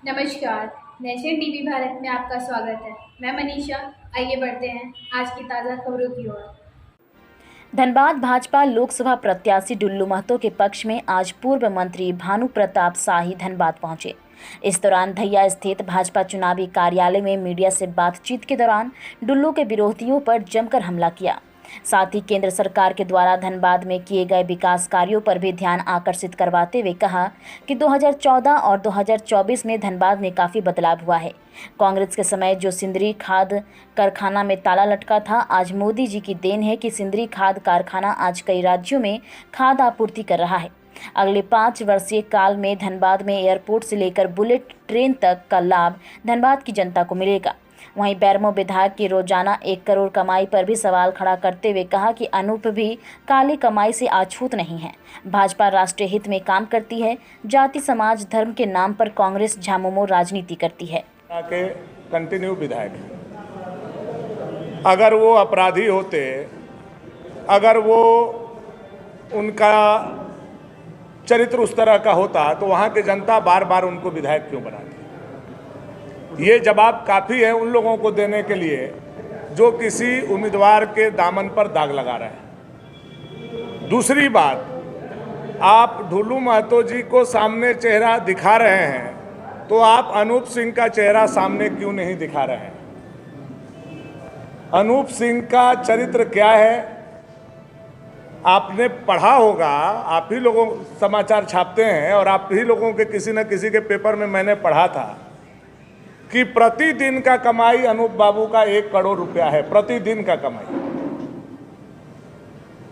नमस्कार। Nation TV Bharat में आपका स्वागत है। मैं मनीषा। आइए बढ़ते हैं आज की ताज़ा खबरों की ओर। धनबाद भाजपा लोकसभा प्रत्याशी डुल्लू महतो के पक्ष में आज पूर्व मंत्री भानु प्रताप शाही धनबाद पहुंचे। इस दौरान धैया स्थित भाजपा चुनावी कार्यालय में मीडिया से बातचीत के दौरान डुल्लू के विरोधियों पर जमकर हमला किया। साथ ही केंद्र सरकार के द्वारा धनबाद में किए गए विकास कार्यों पर भी ध्यान आकर्षित करवाते हुए कहा कि 2014 और 2024 में धनबाद में काफ़ी बदलाव हुआ है। कांग्रेस के समय जो सिंदरी खाद कारखाना में ताला लटका था, आज मोदी जी की देन है कि सिंदरी खाद कारखाना आज कई राज्यों में खाद आपूर्ति कर रहा है। अगले 5 वर्षीय काल में धनबाद में एयरपोर्ट से लेकर बुलेट ट्रेन तक का लाभ धनबाद की जनता को मिलेगा। वहीं बैरमो विधायक की रोजाना 1 करोड़ कमाई पर भी सवाल खड़ा करते हुए कहा कि अनूप भी काली कमाई से अछूत नहीं है। भाजपा राष्ट्रीय हित में काम करती है, जाति समाज धर्म के नाम पर कांग्रेस झामुमो राजनीति करती है। के कंटिन्यू विधायक अगर वो अपराधी होते, अगर वो उनका चरित्र उस तरह का होता तो वहाँ की जनता बार बार उनको विधायक क्यों बनाती? ये जवाब काफ़ी है उन लोगों को देने के लिए जो किसी उम्मीदवार के दामन पर दाग लगा रहे हैं। दूसरी बात, आप डुल्लू महतो जी को सामने चेहरा दिखा रहे हैं तो आप अनूप सिंह का चेहरा सामने क्यों नहीं दिखा रहे हैं? अनूप सिंह का चरित्र क्या है आपने पढ़ा होगा। आप ही लोगों समाचार छापते हैं और आप ही लोगों के किसी न किसी के पेपर में मैंने पढ़ा था कि प्रतिदिन का कमाई अनूप बाबू का 1 करोड़ रुपया है, प्रतिदिन का कमाई।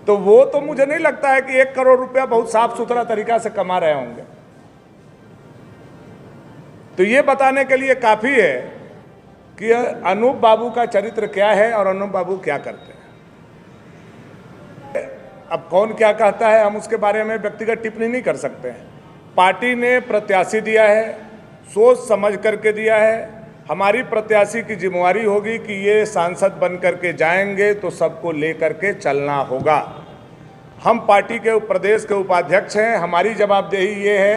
तो वो तो मुझे नहीं लगता है कि 1 करोड़ रुपया बहुत साफ सुथरा तरीका से कमा रहे होंगे। तो ये बताने के लिए काफी है कि अनूप बाबू का चरित्र क्या है और अनूप बाबू क्या करते हैं। अब कौन क्या कहता है हम उसके बारे में व्यक्तिगत टिप्पणी नहीं कर सकते हैं। पार्टी ने प्रत्याशी दिया है, सोच समझ करके दिया है। हमारी प्रत्याशी की जिम्मेवारी होगी कि ये सांसद बन करके जाएंगे तो सबको लेकर के चलना होगा। हम पार्टी के प्रदेश के उपाध्यक्ष हैं, हमारी जवाबदेही ये है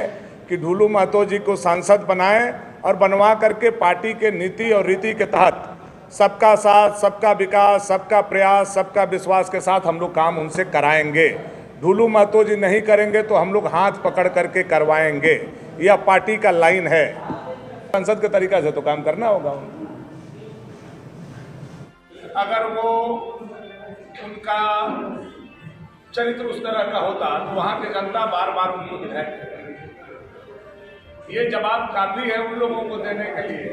कि डुल्लू महतो जी को सांसद बनाएं और बनवा करके पार्टी के नीति और रीति के तहत सबका साथ, सबका विकास, सबका प्रयास, सबका विश्वास के साथ हम लोग काम उनसे कराएंगे। डुल्लू महतो जी नहीं करेंगे तो हम लोग हाथ पकड़ करके करवाएंगे। यह पार्टी का लाइन है। संसद के तरीका से तो काम करना होगा। अगर वो उनका चरित्र उस तरह का होता तो वहां की जनता बार बार उनको विधायक करेगी। ये जवाब काफी है उन लोगों को देने के लिए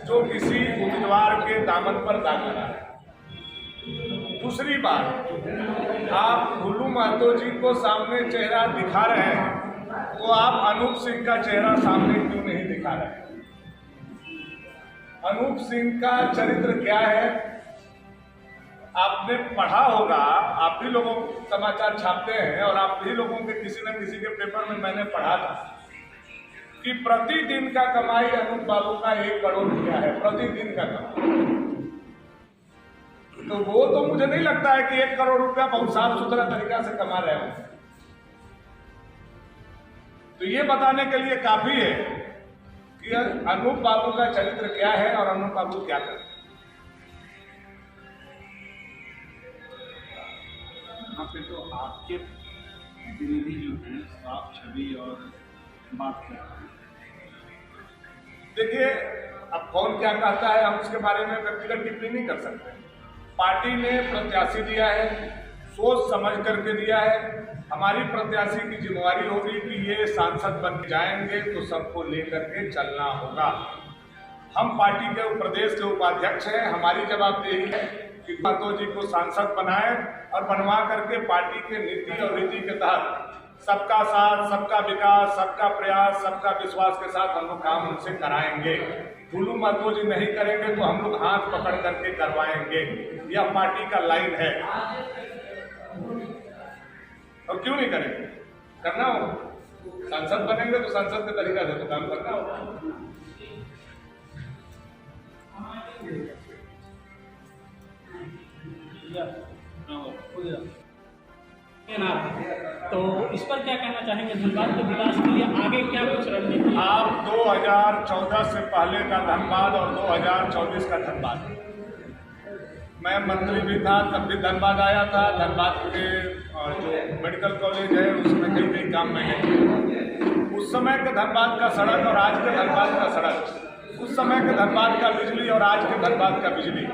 जो किसी उम्मीदवार के दामन पर दाग लगा रहे हैं। दूसरी बात, आप डुल्लू महतो जी को सामने चेहरा दिखा रहे हैं तो आप अनूप सिंह का चेहरा सामने क्यों नहीं दिखा रहे हैं? अनूप सिंह का चरित्र क्या है आपने पढ़ा होगा। आप ही लोगों समाचार छापते हैं और आप ही लोगों के किसी न किसी के पेपर में मैंने पढ़ा था कि प्रतिदिन का कमाई अनूप बाबू का 1 करोड़ रुपया है, प्रतिदिन का कमाई। तो वो तो मुझे नहीं लगता है कि 1 करोड़ रुपया बहुत साफ सुथरा तरीका से कमा रहे हो। तो ये बताने के लिए काफी है कि अनूप बाबू का चरित्र क्या है और अनूप बाबू क्या करते हैं। यहाँ पे तो आपके प्रतिनिधि जो हैं साफ छवि और बात करते हैं। देखिए, अब कौन क्या कहता है हम उसके बारे में व्यक्तिगत टिप्पणी नहीं कर सकते। पार्टी ने प्रत्याशी दिया है, सोच समझ करके दिया है। हमारी प्रत्याशी की जिम्मेवारी होगी कि ये सांसद बन जाएंगे तो सबको लेकर के चलना होगा। हम पार्टी के प्रदेश के उपाध्यक्ष हैं, हमारी जवाबदेही है कि महतो जी को सांसद बनाएं और बनवा करके पार्टी के नीति और रीति के तहत सबका साथ, सबका विकास, सबका प्रयास, सबका विश्वास के साथ हम लोग काम उनसे कराएंगे। डुल्लू महतो जी नहीं करेंगे तो हम लोग हाथ पकड़ करके करवाएंगे। यह पार्टी का लाइन है। और क्यों नहीं करेंगे? करना होगा। सांसद बनेंगे तो सांसद के तरीका से तो काम करना होगा। तो इस पर क्या कहना चाहेंगे? धनबाद के विकास के लिए आगे क्या कुछ रणनीति? आप 2014 से पहले का धनबाद और 2024 का धनबाद, मैं मंत्री भी था तब भी धनबाद आया था। धनबाद के जो मेडिकल कॉलेज है उसमें कई कई काम मैंने किए। उस समय के धनबाद का सड़क और आज के धनबाद का सड़क, उस समय के धनबाद का बिजली और आज के धनबाद का बिजली,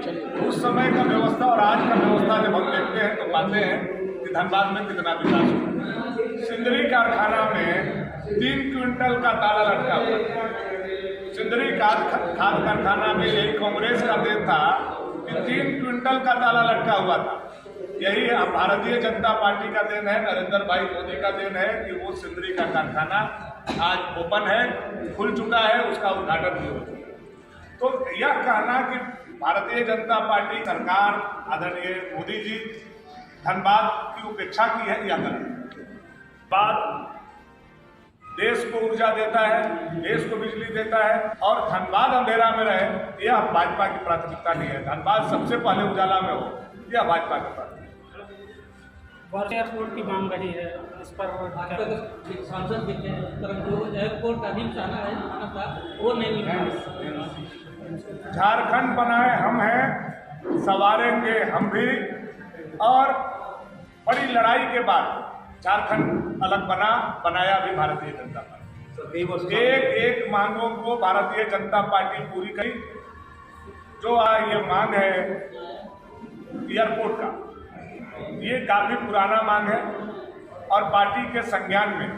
उस समय का व्यवस्था और आज का व्यवस्था जब हम देखते हैं तो पाते हैं कि धनबाद में कितना विकास हुआ। सिंदरी कारखाना में 3 क्विंटल का ताला लटका हुआ। सिंदरी खाद कारखाना में यही कांग्रेस का देन था कि 3 क्विंटल का ताला लटका हुआ था। यही भारतीय जनता पार्टी का देन है, नरेंद्र भाई मोदी का देन है कि वो सिंदरी का कारखाना आज ओपन है, खुल चुका है, उसका उद्घाटन भी हो चुका है। तो यह कहना कि भारतीय जनता पार्टी सरकार आदरणीय मोदी जी धनबाद की उपेक्षा की है, यह गलत है। बात देश को ऊर्जा देता है, देश को बिजली देता है और धनबाद अंधेरा में रहे, यह भाजपा की प्राथमिकता नहीं है। धनबाद सबसे पहले उजाला में हो, यह भाजपा की प्राथमिकता। एयरपोर्ट की मांग रही है, इस पर सांसद भी थे, परंतु एयरपोर्ट का भी चाहना है था, वो नहीं मिल। झारखंड बनाए हम हैं, संवारेंगे हम भी। और बड़ी लड़ाई के बाद झारखंड अलग बनाया भी भारतीय जनता पार्टी। एक मांगों को भारतीय जनता पार्टी पूरी करी। जो ये मांग है एयरपोर्ट का, ये काफी पुराना मांग है और पार्टी के संज्ञान में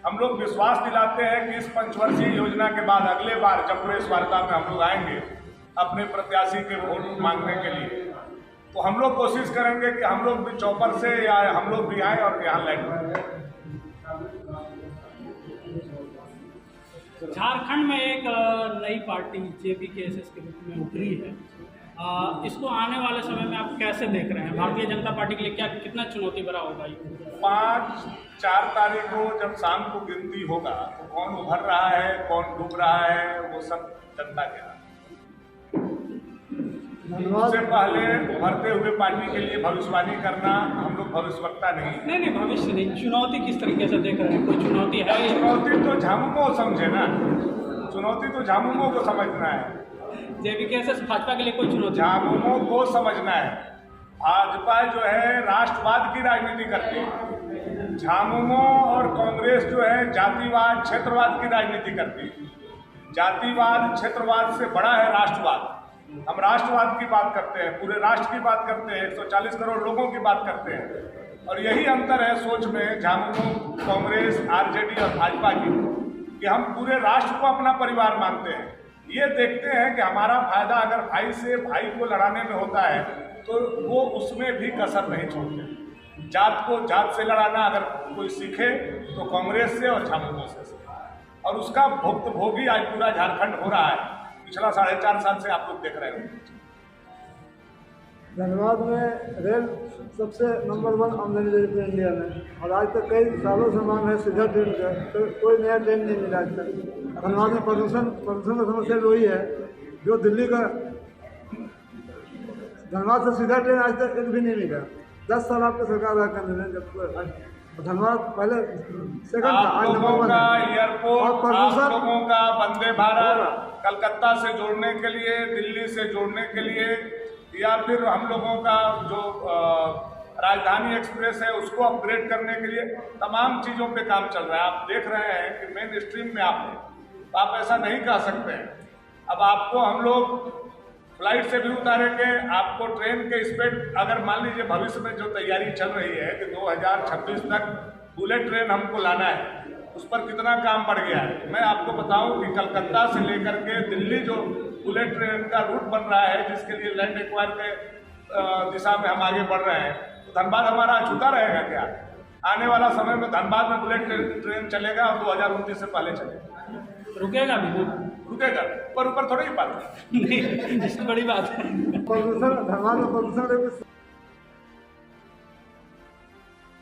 हम लोग विश्वास दिलाते हैं कि इस पंचवर्षीय योजना के बाद अगले बार जब प्रेस वार्ता में हम लोग आएंगे अपने प्रत्याशी के वोट मांगने के लिए, तो हम लोग कोशिश करेंगे कि हम लोग भी चौपर से या हम लोग भी आए और यहाँ लाइन में। झारखंड में एक नई पार्टी JPKSS के रूप में उभरी है, इसको आने वाले समय में आप कैसे देख रहे हैं? भारतीय जनता पार्टी के लिए कितना चुनौती भरा होगा ये? 4 तारीख को जब शाम को गिनती होगा तो कौन उभर रहा है, कौन डूब रहा है, वो सब जनता के हाथ। उससे पहले उभरते हुए पार्टी के लिए भविष्यवाणी करना, हम लोग भविष्यवक्ता नहीं। भविष्य नहीं, चुनौती किस तरीके से देख रहे हैं? कोई चुनौती है? चुनौती तो झामुमो समझे ना, चुनौती तो झामुमो को समझना है। JPKSS भाजपा के लिए कोई चुनौती? झामुमो को समझना है। भाजपा जो है राष्ट्रवाद की राजनीति करती है, झामुमो और कांग्रेस जो है जातिवाद क्षेत्रवाद की राजनीति करती है। जातिवाद क्षेत्रवाद से बड़ा है राष्ट्रवाद। हम राष्ट्रवाद की बात करते हैं, पूरे राष्ट्र की बात करते हैं, 140 करोड़ लोगों की बात करते हैं। और यही अंतर है सोच में झामुमो, कांग्रेस, RJD और भाजपा की, कि हम पूरे राष्ट्र को अपना परिवार मानते हैं। ये देखते हैं कि हमारा फायदा अगर भाई से भाई को लड़ाने में होता है तो वो उसमें भी कसर नहीं छोड़ते। जात को जात से लड़ाना अगर कोई सीखे तो कांग्रेस से और झामुमो से सीखे, और उसका भुक्तभोगी आज पूरा झारखंड हो रहा है। पिछला 4.5 साल से आप लोग देख रहे हैं। धनबाद में रेल सबसे नंबर 1 आमदनी दे रही है इंडिया में, और आज तक कई सालों से मांग है सीधा ट्रेन का, तो कोई नया ट्रेन नहीं मिला आज तक। धनबाद में प्रदूषण की समस्या भी वही है जो दिल्ली का। धनबाद से सीधा ट्रेन आज तक एक भी नहीं मिला। 10 साल आपकी सरकार रहा करने में, जब धनबाद पहले सेकंड था, आज नंबर 1 है। एयरपोर्ट आप लोगों का वंदे भारत कलकत्ता से जोड़ने के लिए, दिल्ली से जोड़ने के लिए, या फिर हम लोगों का जो राजधानी एक्सप्रेस है उसको अपग्रेड करने के लिए, तमाम चीज़ों पे काम चल रहा है। आप देख रहे हैं कि मेन स्ट्रीम में आप हैं, तो आप ऐसा नहीं कह सकते हैं। अब आपको हम लोग फ्लाइट से भी उतारेंगे, आपको ट्रेन के स्पीड, अगर मान लीजिए भविष्य में जो तैयारी चल रही है कि 2026 तक बुलेट ट्रेन हमको लाना है, उस पर कितना काम बढ़ गया है। मैं आपको बताऊं कि कलकत्ता से लेकर के दिल्ली जो बुलेट ट्रेन का रूट बन रहा है, जिसके लिए लैंड एक्वायर के दिशा में हम आगे बढ़ रहे हैं, तो धनबाद हमारा छूटा रहेगा क्या? आने वाला समय में धनबाद में बुलेट ट्रेन चलेगा और 2029 से पहले चलेगा। रुकेगा भी? रुकेगा, पर ऊपर थोड़ी ही बात है। नहीं, बड़ी बात है। प्रदूषण, धनबाद में प्रदूषण